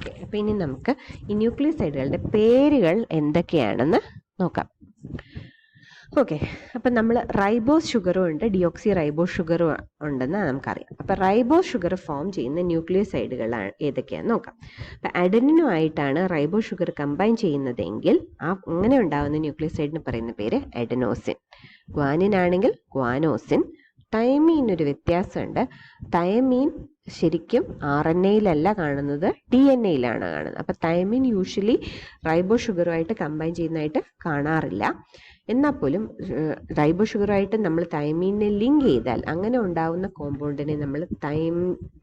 Okay, അപ്പോൾ ഇനി നമുക്ക് ഈ ന്യൂക്ലിയോസൈഡുകളുടെ പേരുകൾ എന്തൊക്കെയാണെന്ന് നോക്കാം. ഓക്കെ, അപ്പം നമ്മൾ റൈബോസ് ഷുഗറും ഉണ്ട്, ഡിയോക്സി റൈബോസ് ഷുഗറും ഉണ്ടെന്ന് നമുക്കറിയാം. അപ്പം റൈബോസ് ഷുഗർ ഫോം ചെയ്യുന്ന ന്യൂക്ലിയോസൈഡുകൾ ഏതൊക്കെയാണെന്ന് നോക്കാം. അപ്പം അഡനിനുമായിട്ടാണ് റൈബോസ് ഷുഗർ കമ്പൈൻ ചെയ്യുന്നതെങ്കിൽ അങ്ങനെ ഉണ്ടാകുന്ന ന്യൂക്ലിയോസൈഡിന് പറയുന്ന പേര് അഡനോസിൻ. ഗ്വാനിനാണെങ്കിൽ ഗ്വാനോസിൻ. തൈമീനൊരു വ്യത്യാസമുണ്ട്. തൈമീൻ ശരിക്കും RNA-യിലല്ല കാണുന്നത്, DNA-യിലാണ് കാണുന്നത്. അപ്പം തൈമീൻ യൂഷ്വലി റൈബോസ് ഷുഗറുമായിട്ട് കമ്പൈൻ ചെയ്യുന്നതായിട്ട് കാണാറില്ല. എന്നാൽ പോലും റൈബോസ് ഷുഗറുമായിട്ട് നമ്മൾ തൈമീനെ ലിങ്ക് ചെയ്താൽ അങ്ങനെ ഉണ്ടാവുന്ന കോമ്പൗണ്ടിനെ നമ്മൾ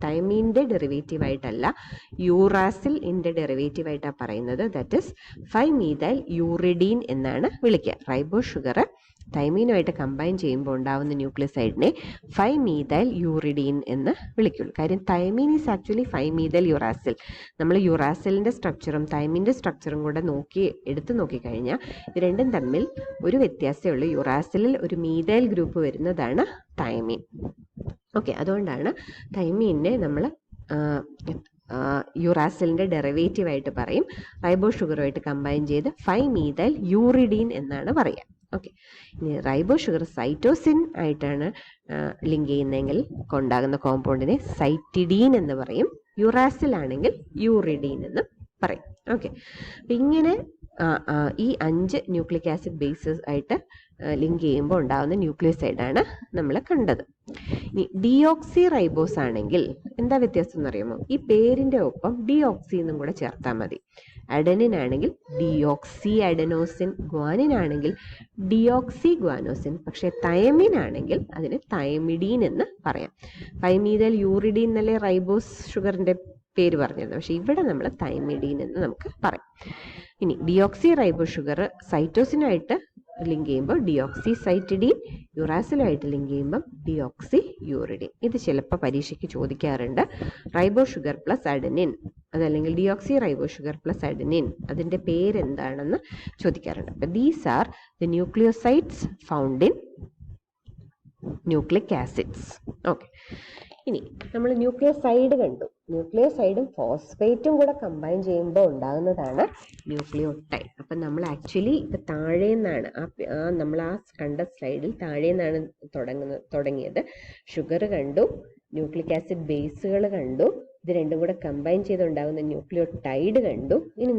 തൈമീൻ്റെ ഡെറിവേറ്റീവായിട്ടല്ല, യൂറാസിലിൻ്റെ ഡെറിവേറ്റീവായിട്ടാണ് പറയുന്നത്. ദാറ്റ് ഇസ് 5-methyl യൂറിഡീൻ എന്നാണ് വിളിക്കുക. റൈബോസ് ഷുഗർ തൈമീനുമായിട്ട് കമ്പൈൻ ചെയ്യുമ്പോൾ ഉണ്ടാവുന്ന ന്യൂക്ലിയോസൈഡിനെ 5-methyl യൂറിഡീൻ എന്ന് വിളിക്കുള്ളൂ. കാര്യം തൈമീൻ ഈസ് ആക്ച്വലി 5-methyl യുറാസിൽ. നമ്മൾ യുറാസിലിൻ്റെ സ്ട്രക്ചറും തൈമീൻ്റെ സ്ട്രക്ചറും കൂടെ എടുത്തു നോക്കിക്കഴിഞ്ഞാൽ ഇത് രണ്ടും തമ്മിൽ ഒരു വ്യത്യാസമേ ഉള്ളൂ. യുറാസിലിൽ ഒരു മീഥൈൽ ഗ്രൂപ്പ് വരുന്നതാണ് തൈമീൻ. ഓക്കെ, അതുകൊണ്ടാണ് തൈമീനെ നമ്മൾ യുറാസിലിൻ്റെ ഡെറിവേറ്റീവായിട്ട് പറയും. റൈബോസ് ഷുഗറുമായിട്ട് കമ്പൈൻ ചെയ്ത് 5-methyl യൂറിഡീൻ എന്നാണ് പറയുക. ഓക്കെ, ഇനി റൈബോസ് ഷുഗർ സൈറ്റോസിൻ ആയിട്ടാണ് ലിങ്ക് ചെയ്യുന്നതെങ്കിൽ ഉണ്ടാകുന്ന കോമ്പൗണ്ടിനെ സൈറ്റിഡീൻ എന്ന് പറയും. യുറാസിലാണെങ്കിൽ യൂറിഡീൻ എന്ന് പറയും. ഓക്കെ, അപ്പം ഇങ്ങനെ ഈ 5 ന്യൂക്ലിക് ആസിഡ് ബേസസ് ആയിട്ട് ലിങ്ക് ചെയ്യുമ്പോൾ ഉണ്ടാകുന്ന ന്യൂക്ലിയോസൈഡാണ് നമ്മൾ കണ്ടത്. ഇനി ഡിയോക്സി റൈബോസ് ആണെങ്കിൽ എന്താ വ്യത്യാസം എന്നറിയാമോ? ഈ പേരിൻ്റെ ഒപ്പം ഡിയോക്സി എന്നും കൂടെ ചേർത്താൽ മതി. അഡനിൻ ആണെങ്കിൽ ഡിയോക്സി അഡനോസിൻ, ഗ്വാനിൻ ആണെങ്കിൽ ഡിയോക്സി ഗ്വാനോസിൻ. പക്ഷേ തൈമിൻ ആണെങ്കിൽ അതിന് തൈമിഡീൻ എന്ന് പറയാം. 5-methyl യൂറിഡീൻ എന്നല്ലേ റൈബോസ് ഷുഗറിൻ്റെ പേര് പറഞ്ഞിരുന്നത്, പക്ഷേ ഇവിടെ നമ്മൾ തൈമിഡീൻ എന്ന് നമുക്ക് പറയാം. ഇനി ഡിയോക്സി റൈബോസ് ഷുഗർ സൈറ്റോസിനായിട്ട് ലിങ്ക് ചെയ്യുമ്പോൾ ഡിയോക്സി സൈറ്റിഡീൻ, യുറാസിലുമായിട്ട് ലിങ്ക് ചെയ്യുമ്പം ഡിയോക്സി യൂറിഡീൻ. ഇത് ചിലപ്പോൾ പരീക്ഷയ്ക്ക് ചോദിക്കാറുണ്ട്. റൈബോസ് ഷുഗർ പ്ലസ് അഡനിൻ, അതല്ലെങ്കിൽ deoxy ribose sugar plus adenine, അതിൻ്റെ പേരെന്താണെന്ന് ചോദിക്കാറുണ്ട്. അപ്പം these are the nucleosides found in nucleic acids. Okay, ഇനി നമ്മൾ ന്യൂക്ലിയോസൈഡ് കണ്ടു. ന്യൂക്ലിയോസൈഡും ഫോസ്ഫേറ്റും കൂടെ കമ്പൈൻ ചെയ്യുമ്പോൾ ഉണ്ടാകുന്നതാണ് ന്യൂക്ലിയോടൈഡ്. അപ്പം നമ്മൾ ആക്ച്വലി ഇപ്പം താഴെ നിന്നാണ് നമ്മൾ കണ്ട സ്ലൈഡിൽ താഴെ നിന്നാണ് തുടങ്ങിയത്. ഷുഗർ കണ്ടു, ന്യൂക്ലിക് ആസിഡ് ബേസുകൾ കണ്ടു, ഇത് രണ്ടും കൂടെ കമ്പൈൻ ചെയ്തുണ്ടാകുന്ന ന്യൂക്ലിയോടൈഡ് കണ്ടു. ഇനി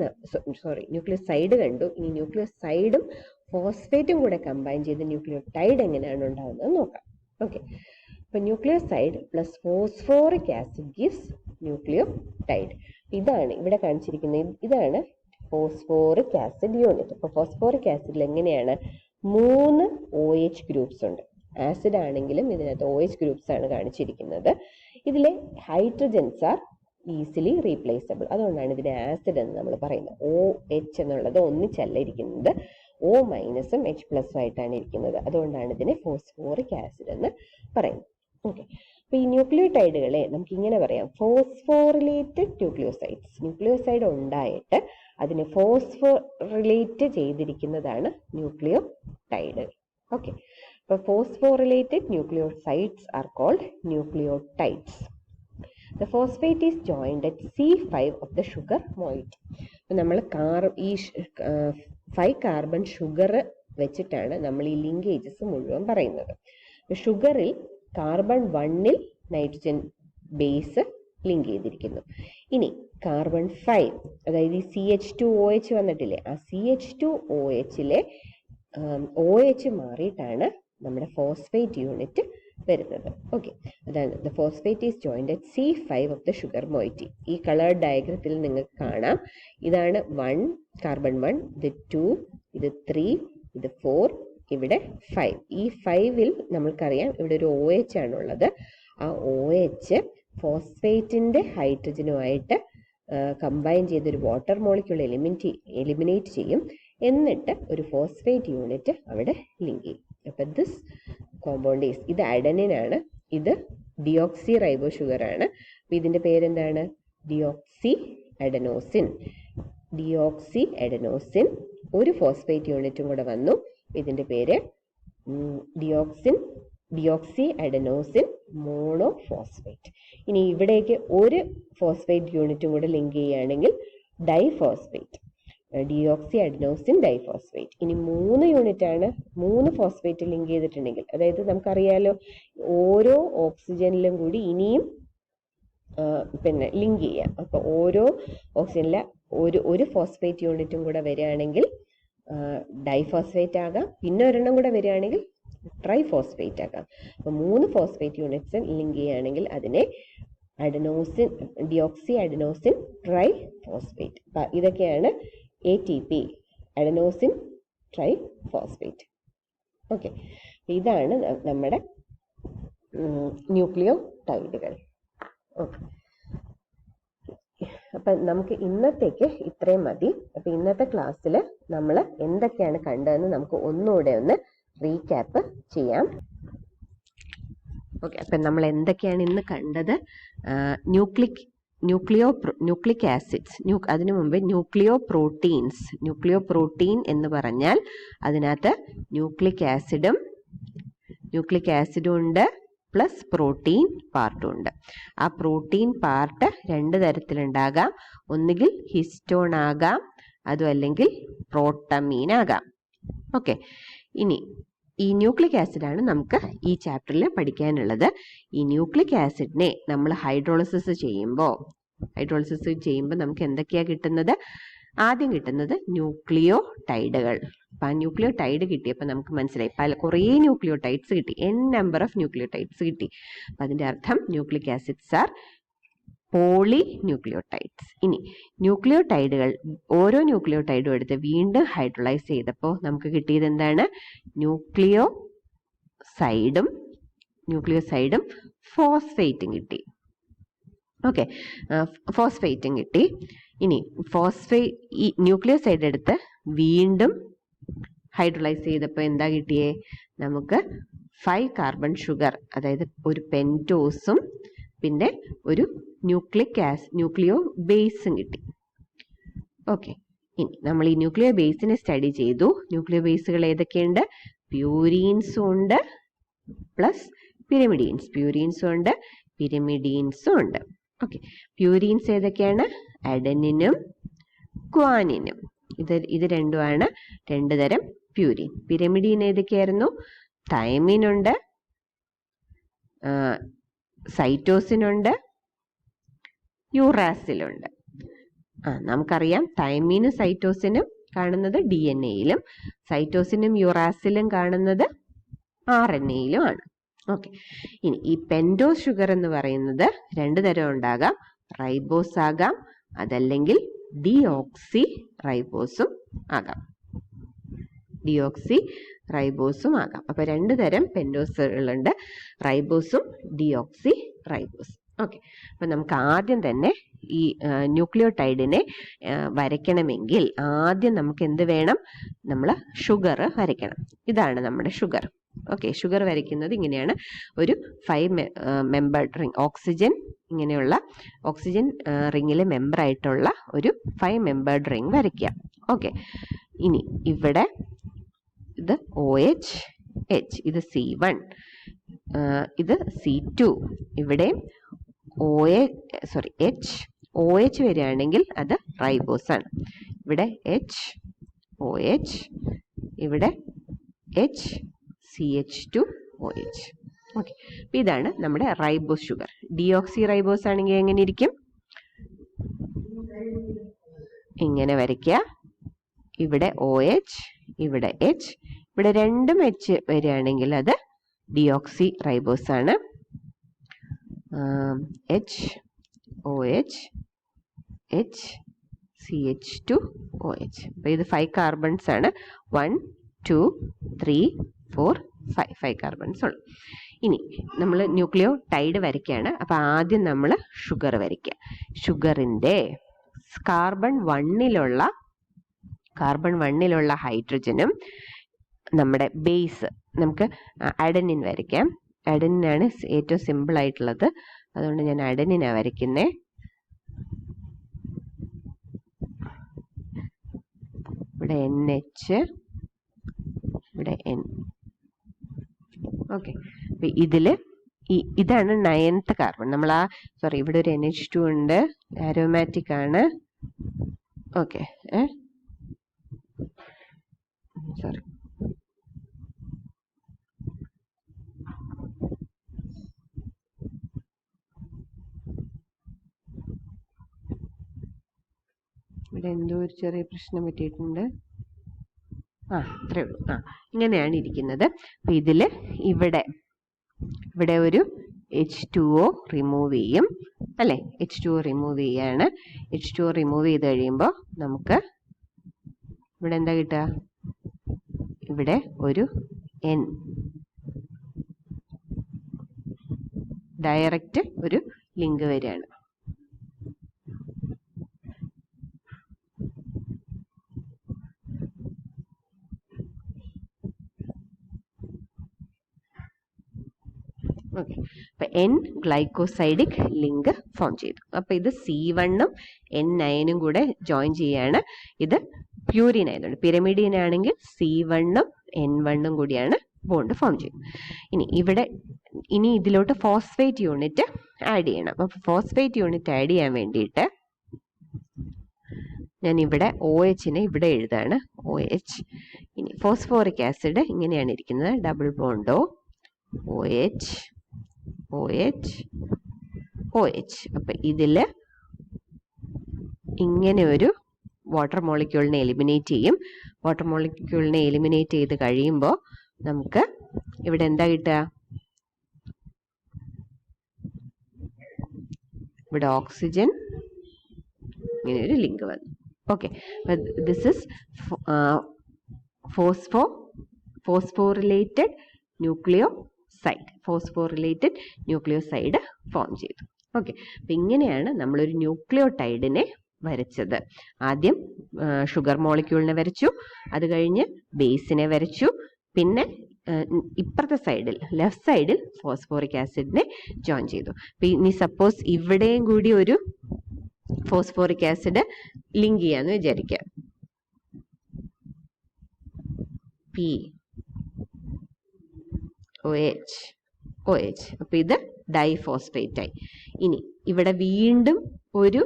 ന്യൂക്ലിയോസൈഡ് കണ്ടു. ഇനി ന്യൂക്ലിയോസൈഡും ഫോസ്ഫേറ്റും കൂടെ കമ്പൈൻ ചെയ്ത് ന്യൂക്ലിയോടൈഡ് എങ്ങനെയാണ് ഉണ്ടാകുന്നത് നോക്കാം. ഓക്കെ, അപ്പോൾ nucleoside plus phosphoric acid gives nucleotide. ഇതാണ് ഇവിടെ കാണിച്ചിരിക്കുന്നത്. ഇതാണ് ഫോസ്ഫോറിക് ആസിഡ് യൂണിറ്റ്. അപ്പോൾ ഫോസ്ഫോറിക് ആസിഡിൽ എങ്ങനെയാണ് 3 OH ഗ്രൂപ്പ്സ് ഉണ്ട്. ആസിഡ് ആണെങ്കിലും ഇതിനകത്ത് OH ഗ്രൂപ്പ്സ് ആണ് കാണിച്ചിരിക്കുന്നത്. ഇതിലെ ഹൈഡ്രജൻസ് ആർ ഈസിലി റീപ്ലേസബിൾ. അതുകൊണ്ടാണ് ഇതിനെ ആസിഡ് എന്ന് നമ്മൾ പറയുന്നത്. OH എന്നുള്ളത് ഒന്നിച്ചല്ല ഇരിക്കുന്നത്, O- ഉം H+ ആയിട്ടാണ് ഇരിക്കുന്നത്. അതുകൊണ്ടാണ് ഇതിനെ ഫോസ്ഫോറിക് ആസിഡ് എന്ന് പറയുന്നത്. ഓക്കെ, അപ്പോൾ ഈ ന്യൂക്ലിയോടൈഡുകളെ നമുക്ക് ഇങ്ങനെ പറയാം, ഫോസ്ഫോറിലേറ്റഡ് ന്യൂക്ലിയോസൈഡ്സ്. ന്യൂക്ലിയോസൈഡ് ഉണ്ടായിട്ട് അതിനെ ഫോസ്ഫോറിലേറ്റ് ചെയ്തിരിക്കുന്നതാണ് ന്യൂക്ലിയോടൈഡ്. ഓക്കെ, അപ്പോൾ phosphorylated nucleosides are called nucleotides. The phosphate is joined at C5 of the sugar moiety. അപ്പോൾ നമ്മൾ ഈ 5 കാർബൺ ഷുഗർ വെച്ചിട്ടാണ് നമ്മൾ ഈ ലിങ്കേജസ് മുഴുവൻ പറയുന്നത്. ഷുഗറിൽ കാർബൺ 1-ൽ നൈട്രജൻ ബേസ് ലിങ്ക് ചെയ്തിരിക്കുന്നു. ഇനി കാർബൺ 5, അതായത് ഈ CH2OH വന്നിട്ടില്ലേ, ആ CH2OHലെ OH മാറിയിട്ടാണ് നമ്മുടെ ഫോസ്ഫേറ്റ് യൂണിറ്റ് വരുന്നത്. ഓക്കെ, അതാണ് the phosphate is joined at C5 of the sugar moiety. ഈ കളർ ഡയഗ്രത്തിൽ നിങ്ങൾക്ക് കാണാം. ഇതാണ് 1 കാർബൺ 1, ഇത് 2, ഇത് 3, ഇത് 4, ഇവിടെ 5. ഈ 5-ൽ നമ്മൾക്കറിയാം ഇവിടെ ഒരു OH ആണുള്ളത്. ആ OH ഫോസ്ഫേറ്റിൻ്റെ ഹൈഡ്രജനുമായിട്ട് കമ്പൈൻ ചെയ്തൊരു വാട്ടർ മോളിക്യൂൾ എലിമിനേറ്റ് ചെയ്യും. എന്നിട്ട് ഒരു ഫോസ്ഫേറ്റ് യൂണിറ്റ് അവിടെ ലിങ്ക് ചെയ്യും. അപ്പം ദിസ് കോമ്പൗണ്ട് ഈസ്, ഇത് അഡനിൻ ആണ്, ഇത് ഡിയോക്സി റൈബോസ് ഷുഗർ ആണ്. അപ്പം ഇതിൻ്റെ പേരെന്താണ്? ഡിയോക്സി അഡനോസിൻ. ഡിയോക്സി അഡനോസിൻ, ഒരു ഫോസ്ഫേറ്റ് യൂണിറ്റും കൂടെ വന്നു. ഇതിൻ്റെ പേര് ഡിയോക്സി അഡനോസിൻ മോണോഫോസ്ഫേറ്റ്. ഇനി ഇവിടേക്ക് ഒരു ഫോസ്ഫേറ്റ് യൂണിറ്റും കൂടെ ലിങ്ക് ചെയ്യുകയാണെങ്കിൽ ഡൈഫോസ്ഫേറ്റ്, ഡിയോക്സി അഡിനോസിൻ ഡൈഫോസ്ഫേറ്റ്. ഇനി 3 യൂണിറ്റ് ആണ് 3 ഫോസ്ഫേറ്റ് ലിങ്ക് ചെയ്തിട്ടുണ്ടെങ്കിൽ, അതായത് നമുക്കറിയാലോ ഓരോ ഓക്സിജനിലും കൂടി ഇനിയും പിന്നെ ലിങ്ക് ചെയ്യാം. അപ്പൊ ഓരോ ഓക്സിജനിലെ ഒരു ഫോസ്ഫേറ്റ് യൂണിറ്റും കൂടെ വരികയാണെങ്കിൽ ഡൈഫോസ്ഫേറ്റ് ആകാം, പിന്നെ ഒരെണ്ണം കൂടെ വരികയാണെങ്കിൽ ട്രൈഫോസ്ഫേറ്റ് ആകാം. അപ്പൊ 3 ഫോസ്ഫേറ്റ് യൂണിറ്റ്സ് ലിങ്ക് ചെയ്യുകയാണെങ്കിൽ അതിനെ അഡനോസിൻ, ഡിയോക്സി അഡനോസിൻ ട്രൈഫോസ്ഫേറ്റ്. ഇതൊക്കെയാണ് ATP, അഡനോസിൻ ട്രൈഫോസ്ഫേറ്റ്. ഓക്കെ, ഇതാണ് നമ്മുടെ ന്യൂക്ലിയോടൈഡുകൾ. ഓക്കെ, അപ്പൊ നമുക്ക് ഇന്നത്തേക്ക് ഇത്രയും മതി. അപ്പൊ ഇന്നത്തെ ക്ലാസ്സിൽ നമ്മൾ എന്തൊക്കെയാണ് കണ്ടതെന്ന് നമുക്ക് ഒന്നുകൂടെ ഒന്ന് റീക്യാപ്പ് ചെയ്യാം. ഓക്കെ, അപ്പൊ നമ്മൾ എന്തൊക്കെയാണ് ഇന്ന് കണ്ടത്? ന്യൂക്ലിക് ആസിഡ്സ്, അതിനു മുമ്പ് ന്യൂക്ലിയോ പ്രോട്ടീൻസ്. ന്യൂക്ലിയോ പ്രോട്ടീൻ എന്ന് പറഞ്ഞാൽ അതിനകത്ത് ന്യൂക്ലിക് ആസിഡും ഉണ്ട്, പ്ലസ് പ്രോട്ടീൻ പാർട്ടും ഉണ്ട്. ആ പ്രോട്ടീൻ പാർട്ട് 2 തരത്തിലുണ്ടാകാം. ഒന്നുകിൽ ഹിസ്റ്റോൺ ആകാം, അതും അല്ലെങ്കിൽ പ്രോട്ടമീൻ ആകാം. ഓക്കെ, ഇനി ഈ ന്യൂക്ലിക് ആസിഡാണ് നമുക്ക് ഈ ചാപ്റ്ററിൽ പഠിക്കാനുള്ളത്. ഈ ന്യൂക്ലിക് ആസിഡിനെ നമ്മൾ ഹൈഡ്രോളിസിസ് ചെയ്യുമ്പോൾ നമുക്ക് എന്തൊക്കെയാ കിട്ടുന്നത്? ആദ്യം കിട്ടുന്നത് ന്യൂക്ലിയോടൈഡുകൾ. അപ്പൊ ആ ന്യൂക്ലിയോടൈഡ് കിട്ടിയപ്പോൾ നമുക്ക് മനസ്സിലായി കുറേ ന്യൂക്ലിയോടൈഡ്സ് കിട്ടി, നമ്പർ ഓഫ് ന്യൂക്ലിയോടൈഡ്സ് കിട്ടി. അപ്പൊ അതിന്റെ അർത്ഥം nucleic acids are poly nucleotides. ഇനി ന്യൂക്ലിയോടൈഡുകൾ, ഓരോ ന്യൂക്ലിയോടൈഡും എടുത്ത് വീണ്ടും ഹൈഡ്രോളൈസ് ചെയ്തപ്പോൾ നമുക്ക് കിട്ടിയത് എന്താണ്? ന്യൂക്ലിയോസൈഡും ഫോസ്ഫേറ്റും കിട്ടി. ഓക്കെ, ഫോസ്ഫേറ്റും കിട്ടി. ഇനി ഈ ന്യൂക്ലിയോസൈഡ് എടുത്ത് വീണ്ടും ഹൈഡ്രോളൈസ് ചെയ്തപ്പോൾ എന്താ കിട്ടിയേ? നമുക്ക് 5 കാർബൺ ഷുഗർ, അതായത് ഒരു പെൻറ്റോസും പിന്നെ ഒരു ന്യൂക്ലിയോ ബേസും കിട്ടി. ഓക്കെ, ഇനി നമ്മൾ ഈ ന്യൂക്ലിയോ ബേസിനെ സ്റ്റഡി ചെയ്തു. ന്യൂക്ലിയോ ബേസുകൾ ഏതൊക്കെയുണ്ട്? പ്യൂരീൻസും ഉണ്ട്, പ്ലസ് പ്യൂരീൻസും ഉണ്ട്, പിരിമിഡീൻസും ഉണ്ട്. ഓക്കെ, പ്യൂരീൻസ് ഏതൊക്കെയാണ്? അഡനിനും ഗ്വാനിനും. ഇത് രണ്ടുമാണ് 2 തരം പ്യൂരിൻ. പിരിമിഡീൻ ഏതൊക്കെയായിരുന്നു? തൈമിനുണ്ട്, സൈറ്റോസിനുണ്ട്, യൂറാസിലുണ്ട്. നമുക്കറിയാം തൈമീനും സൈറ്റോസിനും കാണുന്നത് DNA-യിലും സൈറ്റോസിനും യൂറാസിലും കാണുന്നത് RNA-യിലും ആണ്. ഓക്കെ, ഇനി ഈ പെൻറ്റോസ് ഷുഗർ എന്ന് പറയുന്നത് 2 തരം ഉണ്ടാകാം. റൈബോസ് ആകാം, അതല്ലെങ്കിൽ ഡിയോക്സി റൈബോസും ആകാം. അപ്പൊ 2 തരം പെൻറ്റോസുകളുണ്ട്, റൈബോസും ഡിയോക്സി റൈബോസ്. ഓക്കെ, അപ്പൊ നമുക്ക് ആദ്യം തന്നെ ഈ ന്യൂക്ലിയോടൈഡിനെ വരയ്ക്കണമെങ്കിൽ ആദ്യം നമുക്ക് എന്ത് വേണം? നമ്മൾ ഷുഗർ വരയ്ക്കണം. ഇതാണ് നമ്മുടെ ഷുഗർ. ഓക്കെ, ഷുഗർ വരയ്ക്കുന്നത് ഇങ്ങനെയാണ്. ഒരു 5 മെമ്പേർഡ് റിംഗ്, ഇങ്ങനെയുള്ള ഓക്സിജൻ റിങ്ങിലെ മെമ്പർ ആയിട്ടുള്ള ഒരു 5 മെമ്പേർഡ് റിംഗ് വരയ്ക്കുക. ഓക്കെ, ഇനി ഇവിടെ ഇത് OH, ഇത് C1, ഇത് C2, ഇവിടെ OH വരികയാണെങ്കിൽ അത് റൈബോസ് ആണ്. ഇവിടെ OH, ഇവിടെ CH2OH. ഓക്കെ, അപ്പൊ ഇതാണ് നമ്മുടെ റൈബോസ് ഷുഗർ. ഡിയോക്സി റൈബോസ് ആണെങ്കിൽ എങ്ങനെ ഇരിക്കും? ഇങ്ങനെ വരയ്ക്കുക. ഇവിടെ OH, ഇവിടെ H, ഇവിടെ രണ്ടും H വരികയാണെങ്കിൽ അത് ഡിയോക്സി റൈബോസ് ആണ്. HOH, CH2OH. അപ്പൊ ഇത് 5 കാർബൺസ് ആണ്. 1 2 3 4 5 കാർബൺസ് ഉള്ളു. ഇനി നമ്മൾ ന്യൂക്ലിയോടൈഡ് വരയ്ക്കുകയാണ്. അപ്പൊ ആദ്യം നമ്മൾ ഷുഗർ വരയ്ക്കുക. ഷുഗറിന്റെ കാർബൺ 1ലുള്ള ഹൈഡ്രജനും നമ്മുടെ ബേസ്, നമുക്ക് അഡനിൻ വരയ്ക്കാം. അഡനിനാണ് ഏറ്റവും സിമ്പിൾ ആയിട്ടുള്ളത്, അതുകൊണ്ട് ഞാൻ അഡനിനാ വരയ്ക്കുന്നേ. ഇവിടെ NH, ഇവിടെ N. ഓക്കെ, ഇതില് ഇതാണ് 9th കാർബൺ. നമ്മൾ സോറി, ഇവിടെ ഒരു NH2 ഉണ്ട്, ആരോമാറ്റിക് ആണ്. ഓക്കെ, സോറി, ഇവിടെ എന്തോ ഒരു ചെറിയ പ്രശ്നം പറ്റിയിട്ടുണ്ട്. അത്രേ ഉള്ളൂ. ഇങ്ങനെയാണ് ഇരിക്കുന്നത്. അപ്പൊ ഇവിടെ ഒരു H2O റിമൂവ് ചെയ്യും അല്ലെ, H2O റിമൂവ് ചെയ്യാണ്. H2O റിമൂവ് ചെയ്ത് കഴിയുമ്പോൾ നമുക്ക് ഇവിടെ എന്താ കിട്ടുക? ഇവിടെ ഒരു N, ഡയറക്റ്റ് ഒരു ലിങ്ക് വരികയാണ്. ഓക്കെ, അപ്പൊ N ഗ്ലൈക്കോസൈഡിക് ലിങ്ക് ഫോം ചെയ്തു. അപ്പൊ ഇത് C1ഉം N9ഉം കൂടെ ജോയിൻ ചെയ്യാണ്. ഇത് പ്യൂരിൻ ആയതുകൊണ്ട്, പിരമിഡിൻ ആണെങ്കിൽ C1ഉം N1ഉം കൂടിയാണ് ബോണ്ട് ഫോം ചെയ്യുന്നത്. ഇനി ഇതിലോട്ട് ഫോസ്ഫേറ്റ് യൂണിറ്റ് ആഡ് ചെയ്യണം. അപ്പൊ ഫോസ്ഫേറ്റ് യൂണിറ്റ് ആഡ് ചെയ്യാൻ വേണ്ടിയിട്ട് ഞാൻ ഇവിടെ OHനെ ഇവിടെ എഴുതാണ്, OH. ഇനി ഫോസ്ഫോറിക് ആസിഡ് ഇങ്ങനെയാണ് ഇരിക്കുന്നത്, ഡബിൾ ബോണ്ടോ OH OH OH. അപ്പൊ ഇതില് ഇങ്ങനെ ഒരു വാട്ടർ മോളിക്യൂളിനെ എലിമിനേറ്റ് ചെയ്യും. വാട്ടർ മോളിക്യൂളിനെ എലിമിനേറ്റ് ചെയ്ത് കഴിയുമ്പോൾ നമുക്ക് ഇവിടെ എന്താ കിട്ടുക? ഇവിടെ ഓക്സിജൻ, ഇങ്ങനെ ഒരു ലിങ്ക് വന്നു. Okay, this is phosphorylated nucleoside form ചെയ്തു. ഓക്കെ, അപ്പൊ ഇങ്ങനെയാണ് നമ്മളൊരു ന്യൂക്ലിയോടൈഡിനെ വരച്ചത്. ആദ്യം ഷുഗർ മോളിക്യൂളിനെ വരച്ചു, അത് കഴിഞ്ഞ് ബേസിനെ വരച്ചു, പിന്നെ ഇപ്പുറത്തെ സൈഡിൽ, ലെഫ്റ്റ് സൈഡിൽ ഫോസ്ഫോറിക് ആസിഡിനെ ജോയിൻ ചെയ്തു. ഇനി സപ്പോസ് ഇവിടെയും കൂടി ഒരു ഫോസ്ഫോറിക് ആസിഡ് ലിങ്ക് ചെയ്യാന്ന് വിചാരിക്കുക, OH. അപ്പൊ ഇത് ഡൈഫോസ്ഫേറ്റ് ആയി. ഇനി ഇവിടെ വീണ്ടും ഒരു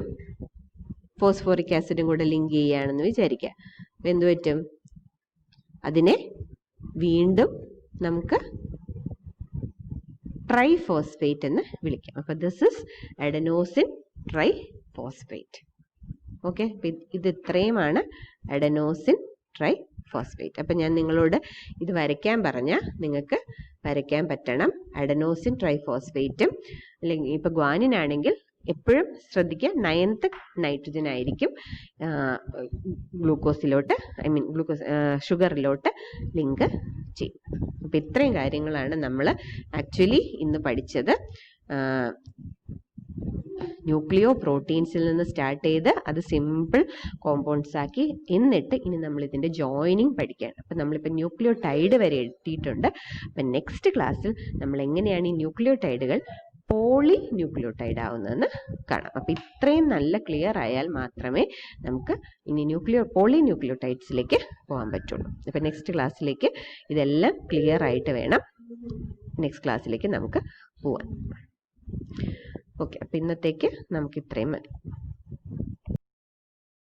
ഫോസ്ഫോറിക് ആസിഡും കൂടെ ലിങ്ക് ചെയ്യുകയാണെന്ന് വിചാരിക്കുക. എന്ത് പറ്റും? അതിനെ വീണ്ടും നമുക്ക് ട്രൈഫോസ്ഫേറ്റ് എന്ന് വിളിക്കാം. അപ്പൊ ദിസ് ഇസ് അഡനോസിൻ ട്രൈഫോസ്ഫേറ്റ്. ഓക്കെ, ഇത് ഇത്രയുമാണ് അഡനോസിൻ ട്രൈഫോസ്ഫേറ്റ്. അപ്പൊ ഞാൻ നിങ്ങളോട് ഇത് വരയ്ക്കാൻ പറഞ്ഞാൽ നിങ്ങൾക്ക് വരയ്ക്കാൻ പറ്റണം. അഡനോസിൻ ട്രൈഫോസ്ഫേറ്റും, അല്ലെങ്കിൽ ഇപ്പൊ ഗ്വാനിൻ ആണെങ്കിൽ എപ്പോഴും ശ്രദ്ധിക്കുക, 9th നൈട്രജൻ ആയിരിക്കും ഗ്ലൂക്കോസിലോട്ട്, ഷുഗറിലോട്ട് ലിങ്ക് ചെയ്യും. അപ്പൊ ഇത്രയും കാര്യങ്ങളാണ് നമ്മൾ ആക്ച്വലി ഇന്ന് പഠിച്ചത്. ന്യൂക്ലിയോ പ്രോട്ടീൻസിൽ നിന്ന് സ്റ്റാർട്ട് ചെയ്ത് അത് സിമ്പിൾ കോമ്പൗണ്ട്സ് ആക്കി, എന്നിട്ട് ഇനി നമ്മൾ ഇതിന്റെ ജോയിനിങ് പഠിക്കുകയാണ്. അപ്പൊ നമ്മളിപ്പോൾ ന്യൂക്ലിയോടൈഡ് വരെ എത്തിയിട്ടുണ്ട്. അപ്പൊ നെക്സ്റ്റ് ക്ലാസ്സിൽ നമ്മൾ എങ്ങനെയാണ് ഈ ന്യൂക്ലിയോടൈഡുകൾ പോളി ന്യൂക്ലിയോടൈഡ് ആവുന്നതെന്ന് കാണാം. അപ്പൊ ഇത്രയും നല്ല ക്ലിയർ ആയാൽ മാത്രമേ നമുക്ക് ഇനി പോളി ന്യൂക്ലിയോടൈഡ്സിലേക്ക് പോകാൻ പറ്റുള്ളൂ. അപ്പൊ നെക്സ്റ്റ് ക്ലാസ്സിലേക്ക് ഇതെല്ലാം ക്ലിയർ ആയിട്ട് വേണം നെക്സ്റ്റ് ക്ലാസ്സിലേക്ക് നമുക്ക് പോവാൻ. ഓക്കെ, അപ്പൊ ഇന്നത്തേക്ക് നമുക്ക് ഇത്രയും മതി.